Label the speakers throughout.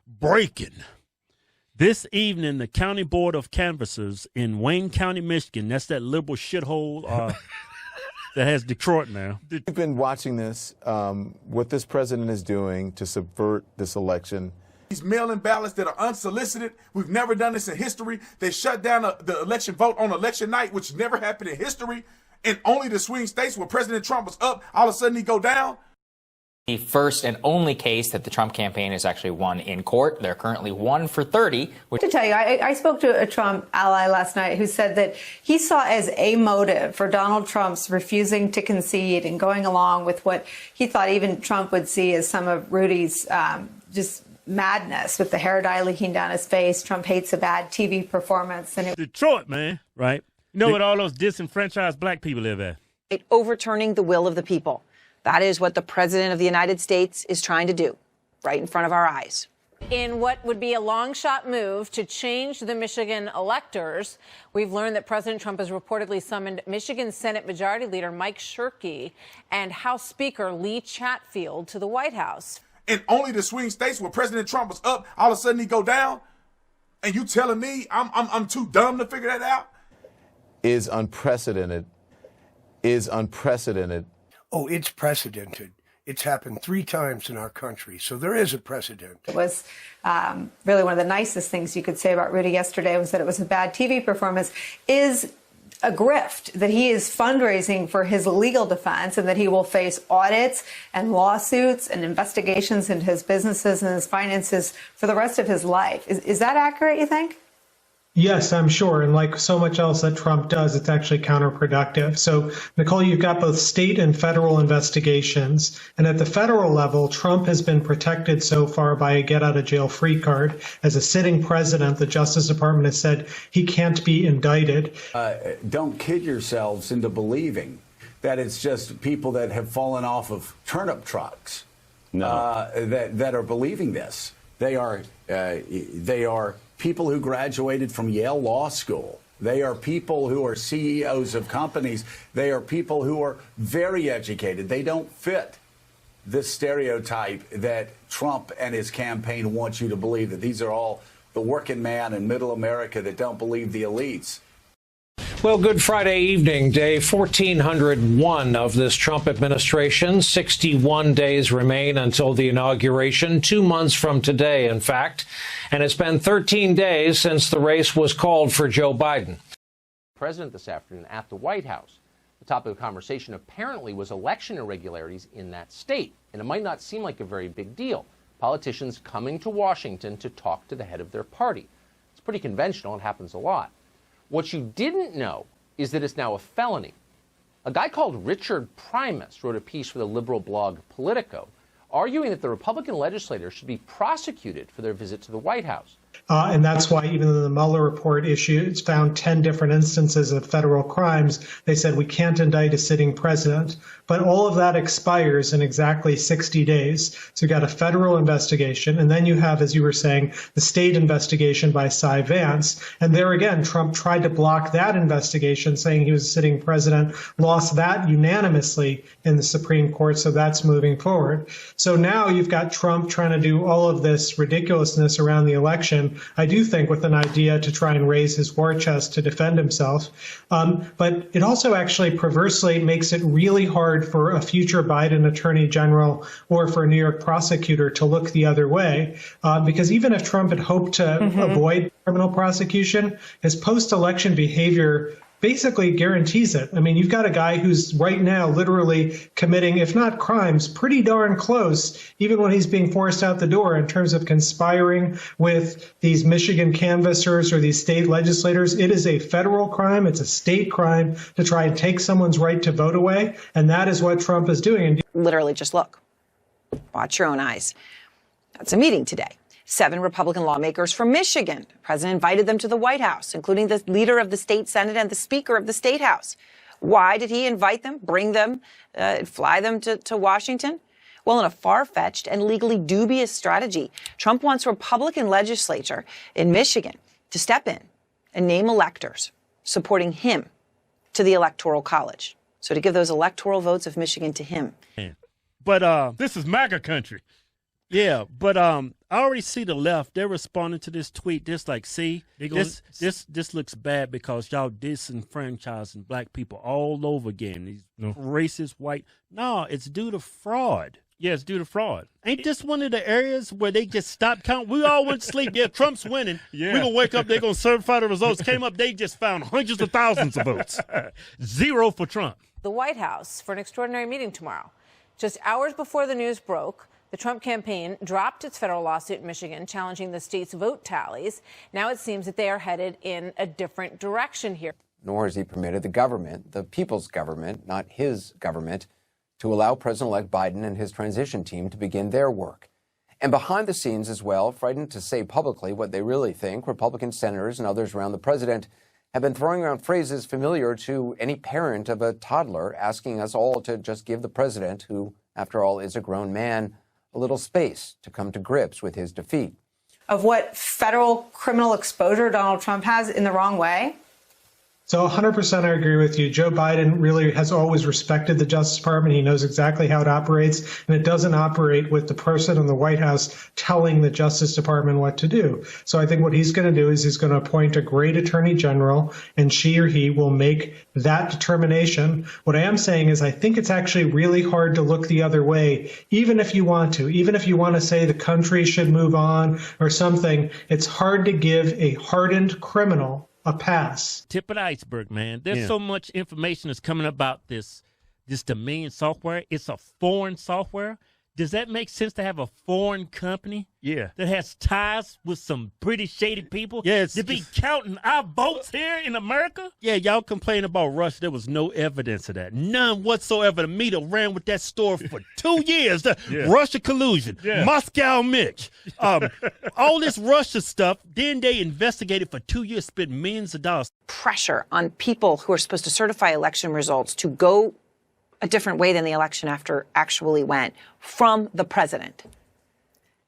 Speaker 1: Breaking. This evening, the County Board of Canvassers in Wayne County, Michigan, that's that liberal shithole that has Detroit now.
Speaker 2: We've been watching this, what this president is doing to subvert this election.
Speaker 3: These mail-in ballots that are unsolicited. We've never done this in history. They shut down the election vote on election night, which never happened in history. And only the swing states where President Trump was up, all of a sudden he go down.
Speaker 4: The first and only case that the Trump campaign has actually won in court. They're currently 1 for 30.
Speaker 5: To tell you, I spoke to a Trump ally last night who said that he saw as a motive for Donald Trump's refusing to concede and going along with what he thought even Trump would see as some of Rudy's just madness with the hair dye leaking down his face. Trump hates a bad TV performance. And
Speaker 1: Detroit, man, right? You know what all those disenfranchised black people live at?
Speaker 6: Overturning the will of the people. That is what the president of the United States is trying to do right in front of our eyes.
Speaker 7: In what would be a long shot move to change the Michigan electors, we've learned that President Trump has reportedly summoned Michigan Senate Majority Leader Mike Shirkey and House Speaker Lee Chatfield to the White House.
Speaker 3: And only the swing states where President Trump was up, all of a sudden he go down. And you telling me I'm too dumb to figure that out?
Speaker 2: Is unprecedented.
Speaker 8: Oh, it's precedented. It's happened 3 times in our country, so there is a precedent.
Speaker 5: it was really one of the nicest things you could say about Rudy yesterday was that it was a bad TV performance. Is a grift, that he is fundraising for his legal defense and that he will face audits and lawsuits and investigations into his businesses and his finances for the rest of his life. Is that accurate, you think?
Speaker 9: Yes, I'm sure. And like so much else that Trump does, it's actually counterproductive. So, Nicole, you've got both state and federal investigations. And at the federal level, Trump has been protected so far by a get out of jail free card. As a sitting president, the Justice Department has said he can't be indicted.
Speaker 10: Don't kid yourselves into believing that it's just people that have fallen off of turnip trucks that are believing this. They are people who graduated from Yale Law School. They are people who are CEOs of companies. They are people who are very educated. They don't fit this stereotype that Trump and his campaign want you to believe, that these are all the working man and middle America that don't believe the elites.
Speaker 11: Well, Good Friday evening, day 1401 of this Trump administration. 61 days remain until the inauguration, 2 months from today, in fact. And it's been 13 days since the race was called for Joe Biden.
Speaker 12: President this afternoon at the White House. The topic of conversation apparently was election irregularities in that state. And it might not seem like a very big deal. Politicians coming to Washington to talk to the head of their party. It's pretty conventional. It happens a lot. What you didn't know is that it's now a felony. A guy called Richard Primus wrote a piece for the liberal blog Politico, arguing that the Republican legislators should be prosecuted for their visit to the White House.
Speaker 9: And that's why even though the Mueller report it's found 10 different instances of federal crimes, they said we can't indict a sitting president. But all of that expires in exactly 60 days. So you got a federal investigation, and then you have, as you were saying, the state investigation by Cy Vance. And there again, Trump tried to block that investigation, saying he was a sitting president, lost that unanimously in the Supreme Court. So that's moving forward. So now you've got Trump trying to do all of this ridiculousness around the election, I do think with an idea to try and raise his war chest to defend himself. But it also actually perversely makes it really hard for a future Biden attorney general or for a New York prosecutor to look the other way. Because even if Trump had hoped to avoid criminal prosecution, his post-election behavior basically guarantees it. I mean, you've got a guy who's right now literally committing, if not crimes, pretty darn close, even when he's being forced out the door in terms of conspiring with these Michigan canvassers or these state legislators. It is a federal crime. It's a state crime to try and take someone's right to vote away. And that is what Trump is doing.
Speaker 6: Literally, just look. Watch your own eyes. That's a meeting today. 7 Republican lawmakers from Michigan. The president invited them to the White House, including the leader of the state Senate and the speaker of the state House. Why did he invite them, bring them, fly them to Washington? Well, in a far-fetched and legally dubious strategy, Trump wants Republican legislature in Michigan to step in and name electors supporting him to the Electoral College. So to give those electoral votes of Michigan to him.
Speaker 1: But this is MAGA country. Yeah, but I already see the left. They're responding to this tweet. Just like, see, this looks bad because y'all disenfranchising black people all over again. These racist white. No, it's due to fraud.
Speaker 13: Yeah, it's due to fraud.
Speaker 1: Ain't this one of the areas where they just stopped counting? We all went to sleep. Yeah, Trump's winning.
Speaker 13: Yeah.
Speaker 1: We're going to wake up. They're going to certify the results. Came up, they just found hundreds of thousands of votes. 0 for Trump.
Speaker 7: The White House for an extraordinary meeting tomorrow. Just hours before the news broke, the Trump campaign dropped its federal lawsuit in Michigan challenging the state's vote tallies. Now it seems that they are headed in a different direction here.
Speaker 14: Nor has he permitted the government, the people's government, not his government, to allow President-elect Biden and his transition team to begin their work. And behind the scenes as well, frightened to say publicly what they really think, Republican senators and others around the president have been throwing around phrases familiar to any parent of a toddler, asking us all to just give the president, who, after all, is a grown man, a little space to come to grips with his defeat.
Speaker 5: Of what federal criminal exposure Donald Trump has in the wrong way?
Speaker 9: So 100% I agree with you. Joe Biden really has always respected the Justice Department. He knows exactly how it operates, and it doesn't operate with the person in the White House telling the Justice Department what to do. So I think what he's going to do is he's going to appoint a great attorney general, and she or he will make that determination. What I am saying is I think it's actually really hard to look the other way, even if you want to. Even if you want to say the country should move on or something, it's hard to give a hardened criminal a pass.
Speaker 1: Tip of the iceberg, man. There's so much information that's coming about this Dominion software. It's a foreign software. Does that make sense to have a foreign company that has ties with some pretty shady people?
Speaker 13: Yes.
Speaker 1: To be counting our votes here in America? Yeah, y'all complain about Russia. There was no evidence of that. None whatsoever. The media ran with that story for 2 years. Russia collusion. Moscow Mitch. All this Russia stuff. Then they investigated for 2 years, spent millions of dollars.
Speaker 6: Pressure on people who are supposed to certify election results to go a different way than the election actually went from the president.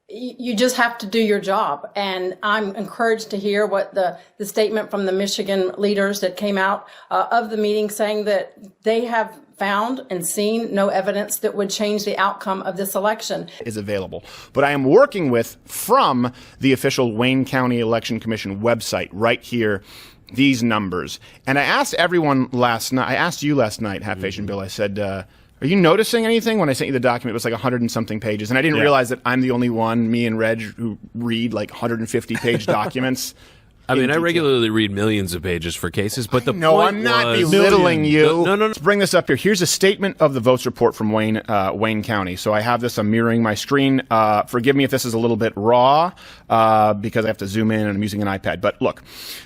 Speaker 15: You just have to do your job. And I'm encouraged to hear what the statement from the Michigan leaders that came out of the meeting saying that they have found and seen no evidence that would change the outcome of this election.
Speaker 16: Is available. But I am working with from the official Wayne County Election Commission website right here these numbers. And I asked everyone last night, I asked you last night, Half Asian Bill, I said, are you noticing anything? When I sent you the document, it was like 100 and something pages. And I didn't realize that I'm the only one, me and Reg, who read like 150-page documents.
Speaker 17: I mean, I regularly read millions of pages for cases, but the
Speaker 16: No,
Speaker 17: point
Speaker 16: I'm not
Speaker 17: was,
Speaker 16: belittling you.
Speaker 17: No.
Speaker 16: Let's bring this up here. Here's a statement of the votes report from Wayne County. So I have this. I'm mirroring my screen. Forgive me if this is a little bit raw because I have to zoom in and I'm using an iPad. But look,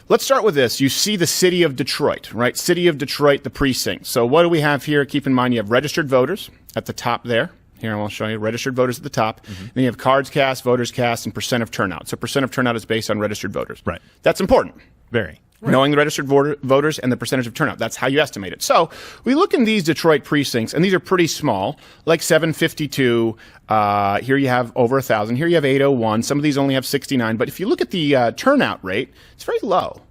Speaker 16: let's start with this. You see the city of Detroit, right? City of Detroit, the precinct. So what do we have here? Keep in mind you have registered voters at the top there. Here, I'll show you registered voters at the top. Then you have cards cast, voters cast, and percent of turnout. So percent of turnout is based on registered voters.
Speaker 13: Right.
Speaker 16: That's important.
Speaker 13: Very.
Speaker 16: Right. Knowing the registered voters and the percentage of turnout. That's how you estimate it. So we look in these Detroit precincts, and these are pretty small, like 752. Here you have over 1,000. Here you have 801. Some of these only have 69. But if you look at the turnout rate, it's very low.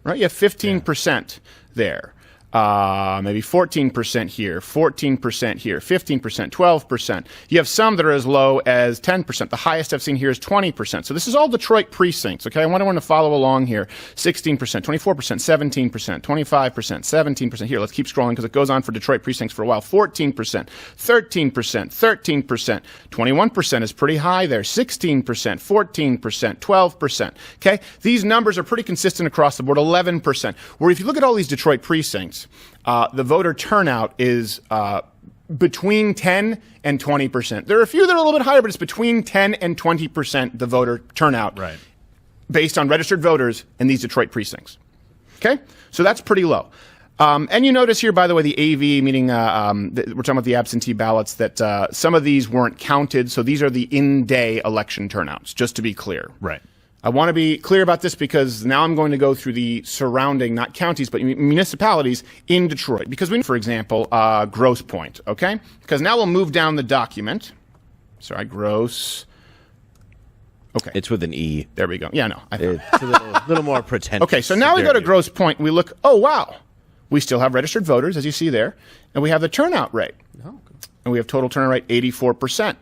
Speaker 16: Right? You have 15% there. Maybe 14% here, 14% here, 15%, 12%. You have some that are as low as 10%. The highest I've seen here is 20%. So this is all Detroit precincts, okay? I want everyone to follow along here. 16%, 24%, 17%, 25%, 17%. Here, let's keep scrolling because it goes on for Detroit precincts for a while. 14%, 13%, 13%. 21% is pretty high there. 16%, 14%, 12%. Okay? These numbers are pretty consistent across the board. 11%. Where if you look at all these Detroit precincts, the voter turnout is between 10 and 20%. There are a few that are a little bit higher, but it's between 10 and 20% the voter turnout based on registered voters in these Detroit precincts. Okay? So that's pretty low. And you notice here, by the way, the AV, meaning we're talking about the absentee ballots, that some of these weren't counted. So these are the in-day election turnouts, just to be clear.
Speaker 13: Right.
Speaker 16: I want to be clear about this because now I'm going to go through the surrounding, not counties, but municipalities in Detroit. Because we, for example, Grosse Pointe, okay? Because now we'll move down the document. Sorry, Grosse. Okay.
Speaker 18: It's with an E.
Speaker 16: There we go. Yeah, no.
Speaker 18: It's a little more pretentious.
Speaker 16: Okay, so now we go to Grosse Pointe. We look, oh, wow. We still have registered voters, as you see there. And we have the turnout rate.
Speaker 13: Oh,
Speaker 16: and we have total turnout rate 84%.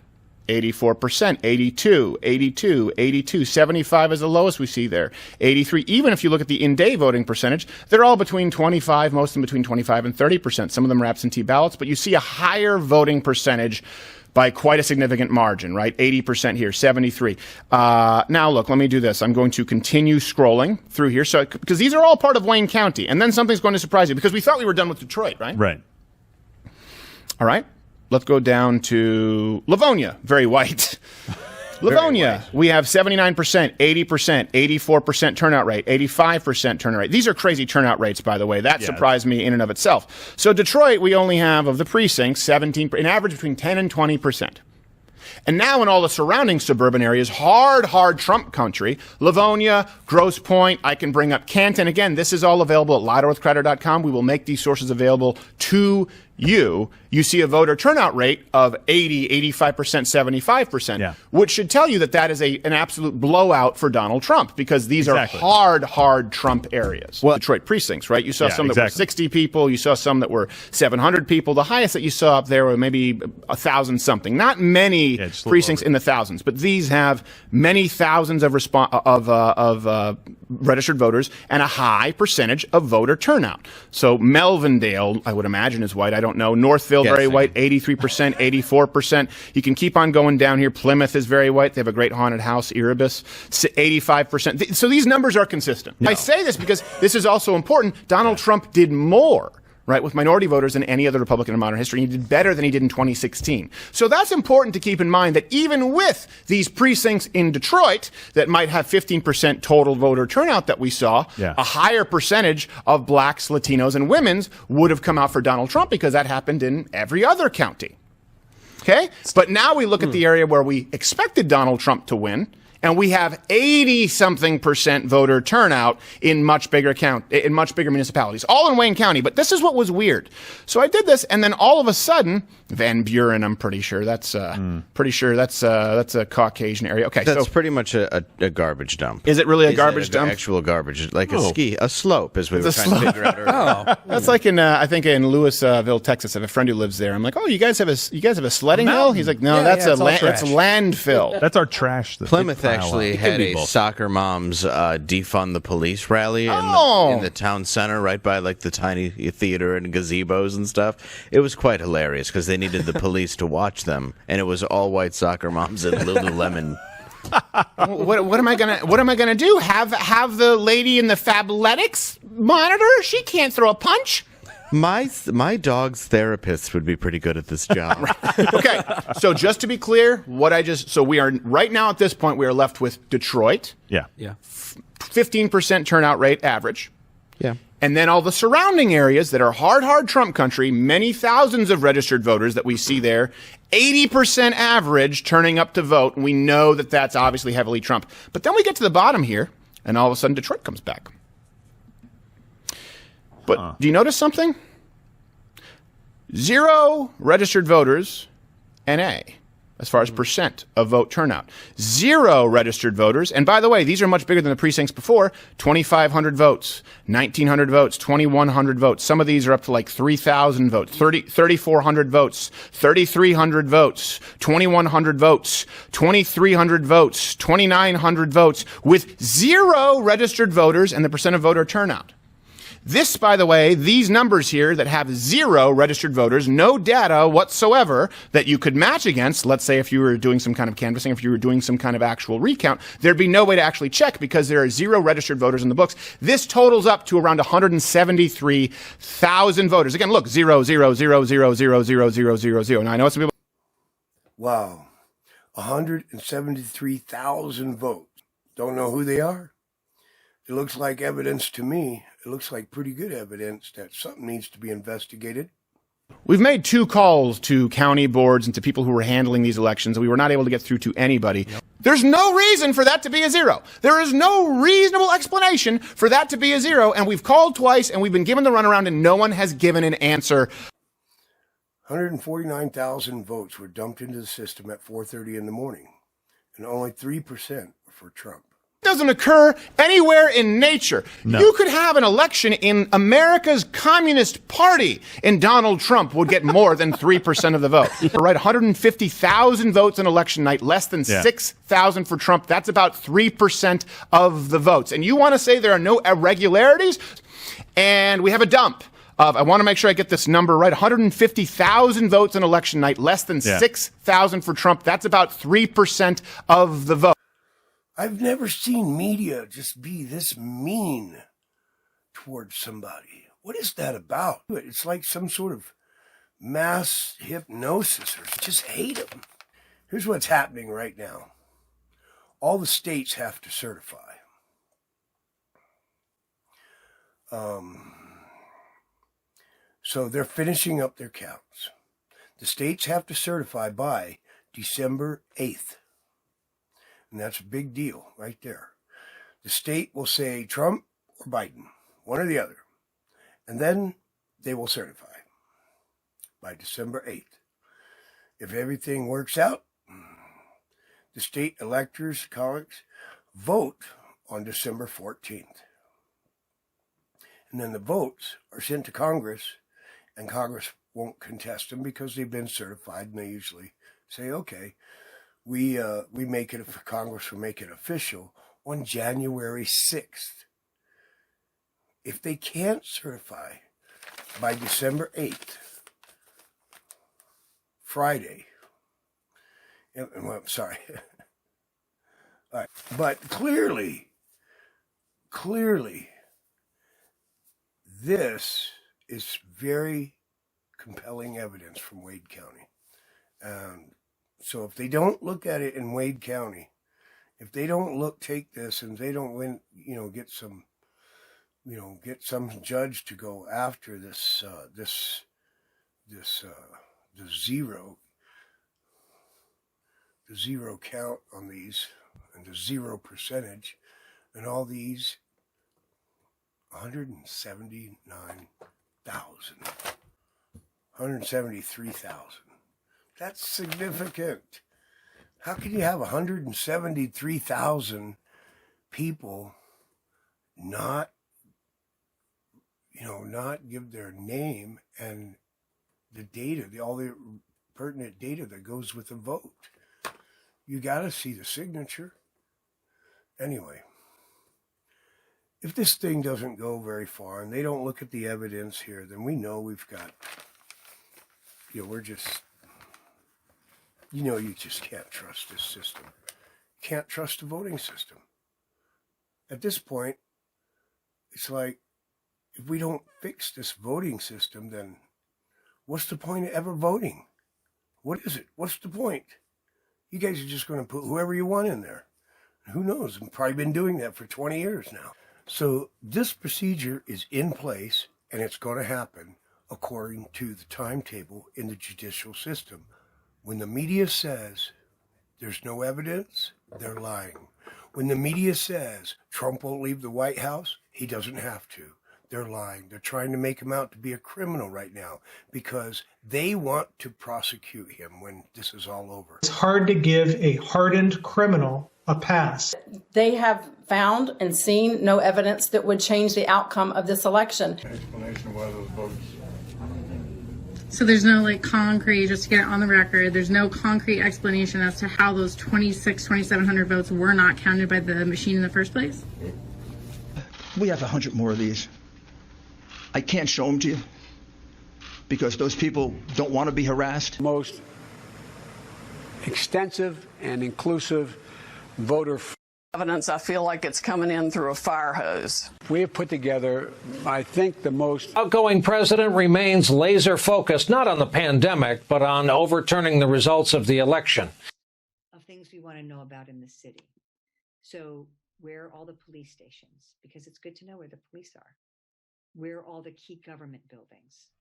Speaker 16: 84%, 82, 82, 82, 75 is the lowest we see there, 83. Even if you look at the in-day voting percentage, they're all between 25, most of them between 25 and 30%. Some of them are absentee ballots, but you see a higher voting percentage by quite a significant margin, right? 80% here, 73. Now, look, let me do this. I'm going to continue scrolling through here, so because these are all part of Wayne County, and then something's going to surprise you, because we thought we were done with Detroit, right?
Speaker 1: Right.
Speaker 16: All right. Let's go down to Livonia, very white. Livonia, we have 79%, 80%, 84% turnout rate, 85% turnout rate. These are crazy turnout rates, by the way. That surprised me in and of itself. So Detroit, we only have, of the precincts, 17, an average between 10 and 20%. And now in all the surrounding suburban areas, hard Trump country, Livonia, Grosse Pointe, I can bring up Canton. Again, this is all available at louderwithcrowder.com. We will make these sources available to you. You see a voter turnout rate of 80, 85%, 75%, which should tell you that is an absolute blowout for Donald Trump, because these are hard Trump areas. Well, Detroit precincts, right? You saw some that were 60 people. You saw some that were 700 people. The highest that you saw up there were maybe 1,000 something. Not many precincts in the thousands, but these have many thousands of registered voters and a high percentage of voter turnout. So Melvindale, I would imagine, is white. I don't know. Northville, very white, 83%, 84%. You can keep on going down here. Plymouth is very white. They have a great haunted house, Erebus, 85%. So these numbers are consistent. I say this because this is also important. Donald Trump did more, right, with minority voters than any other Republican in modern history. He did better than he did in 2016. So that's important to keep in mind, that even with these precincts in Detroit that might have 15% total voter turnout that we saw, a higher percentage of blacks, Latinos, and women's would have come out for Donald Trump, because that happened in every other county. Okay? But now we look at the area where we expected Donald Trump to win, and we have 80-something% voter turnout in much bigger municipalities, all in Wayne County. But this is what was weird. So I did this, and then all of a sudden, Van Buren, I'm pretty sure that's a Caucasian area. Okay,
Speaker 18: that's pretty much a garbage dump.
Speaker 16: Is it really a garbage dump?
Speaker 18: Actual garbage, like a slope, as we were trying to figure out earlier.
Speaker 16: That's like in I think in Louisville, Texas. I have a friend who lives there. I'm like, oh, you guys have a sledding hill? He's like, no, that's landfill.
Speaker 13: That's our trash.
Speaker 18: Plymouth actually had a soccer moms defund the police rally in the town center, right by like the tiny theater and gazebos and stuff. It was quite hilarious, because they needed the police to watch them, and it was all white soccer moms in Lululemon.
Speaker 16: What am I gonna do? Have the lady in the Fabletics monitor? She can't throw a punch.
Speaker 18: My dog's therapist would be pretty good at this job.
Speaker 16: Okay, so just to be clear, so we are right now at this point, we are left with Detroit. 15% turnout rate average.
Speaker 18: Yeah.
Speaker 16: And then all the surrounding areas that are hard Trump country, many thousands of registered voters that we see there, 80% average turning up to vote. And we know that that's obviously heavily Trump. But then we get to the bottom here, and all of a sudden Detroit comes back. But do you notice something? 0 registered voters, NA, as far as percent of vote turnout. 0 registered voters, and by the way, these are much bigger than the precincts before, 2,500 votes, 1,900 votes, 2,100 votes. Some of these are up to like 3,000 votes, 3,400 votes, 3,300 votes, 2,100 votes, 2,300 votes, 2,900 votes, with 0 registered voters and the percent of voter turnout. This, by the way, these numbers here that have 0 registered voters, no data whatsoever that you could match against, let's say if you were doing some kind of canvassing, if you were doing some kind of actual recount, there'd be no way to actually check, because there are 0 registered voters in the books. This totals up to around 173,000 voters. Again, look, 0, 0, 0, 0, 0, 0, 0, 0, 0. Now, I know some people...
Speaker 8: Wow. 173,000 votes. Don't know who they are? It looks like evidence to me. It looks like pretty good evidence that something needs to be investigated.
Speaker 16: We've made 2 calls to county boards and to people who were handling these elections, and we were not able to get through to anybody. There's no reason for that to be a 0. There is no reasonable explanation for that to be a 0, and we've called twice, and we've been given the runaround, and no one has given an answer.
Speaker 8: 149,000 votes were dumped into the system at 4:30 in the morning, and only 3% were for Trump.
Speaker 16: doesn't occur anywhere in nature.
Speaker 1: No.
Speaker 16: You could have an election in America's Communist Party, and Donald Trump would get more than 3% of the vote. Right, 150,000 votes on election night, less than 6,000 for Trump. That's about 3% of the votes. And you want to say there are no irregularities? And we have a dump of, I want to make sure I get this number right, 150,000 votes on election night, less than 6,000 for Trump. That's about 3% of the vote.
Speaker 8: I've never seen media just be this mean towards somebody. What is that about? It's like some sort of mass hypnosis or just hate them. Here's what's happening right now. All the states have to certify. So they're finishing up their counts. The states have to certify by December 8th. And that's a big deal right there. The state will say Trump or Biden, one or the other. And then they will certify by December 8th. If everything works out, the state electors, college, vote on December 14th. And then the votes are sent to Congress, and Congress won't contest them because they've been certified, and they usually say, okay, we make it, Congress will make it official on January 6th. If they can't certify by December 8th, Friday, well, sorry, all right, but clearly, this is very compelling evidence from Wade County. So if they don't look at it in Wade County, if they don't take this and they don't win, get some judge to go after the zero count on these and the 0% and all these 173,000. That's significant. How can you have 173,000 people not give their name and the data, all the pertinent data that goes with the vote? You got to see the signature. Anyway, if this thing doesn't go very far and they don't look at the evidence here, then we know we've got, we're just, you just can't trust this system. Can't trust the voting system. At this point, it's like, if we don't fix this voting system, then what's the point of ever voting? What is it? What's the point? You guys are just going to put whoever you want in there. Who knows? I've probably been doing that for 20 years now. So this procedure is in place, and it's going to happen according to the timetable in the judicial system. When the media says there's no evidence, they're lying. When the media says Trump won't leave the White House, he doesn't have to. They're lying. They're trying to make him out to be a criminal right now because they want to prosecute him when this is all over.
Speaker 9: It's hard to give a hardened criminal a pass.
Speaker 15: They have found and seen no evidence that would change the outcome of this election.
Speaker 8: Explanation of why those votes.
Speaker 13: So there's no concrete, just to get it on the record, there's no concrete explanation as to how those 2,700 votes were not counted by the machine in the first place?
Speaker 19: We have 100 more of these. I can't show them to you because those people don't want to be harassed.
Speaker 20: Most extensive and inclusive voter
Speaker 21: evidence, I feel like it's coming in through a fire hose.
Speaker 20: We have put together, I think, the most.
Speaker 11: Outgoing president remains laser focused not on the pandemic, but on overturning the results of the election.
Speaker 22: Of things we want to know about in the city. So where are all the police stations? Because it's good to know where the police are. Where are all the key government buildings?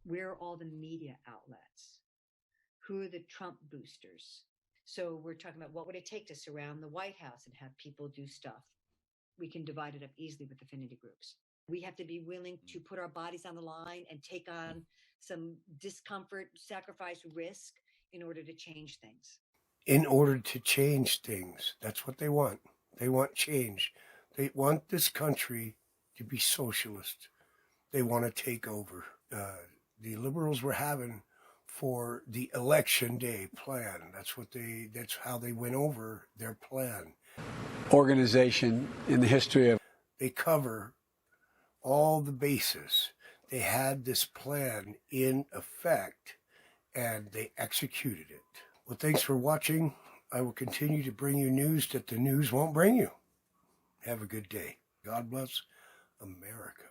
Speaker 22: Where are all the media outlets? Who are the Trump boosters? So we're talking about what would it take to surround the White House and have people do stuff. We can divide it up easily with affinity groups. We have to be willing to put our bodies on the line and take on some discomfort, sacrifice, risk in order to change things.
Speaker 8: In order to change things. That's what they want. They want change. They want this country to be socialist. They want to take over. The liberals were having for the election day plan. That's how they went over their plan.
Speaker 20: Organization in the history of.
Speaker 8: They cover all the bases. They had this plan in effect and they executed it. Well, thanks for watching. I will continue to bring you news that the news won't bring you. Have a good day. God bless America.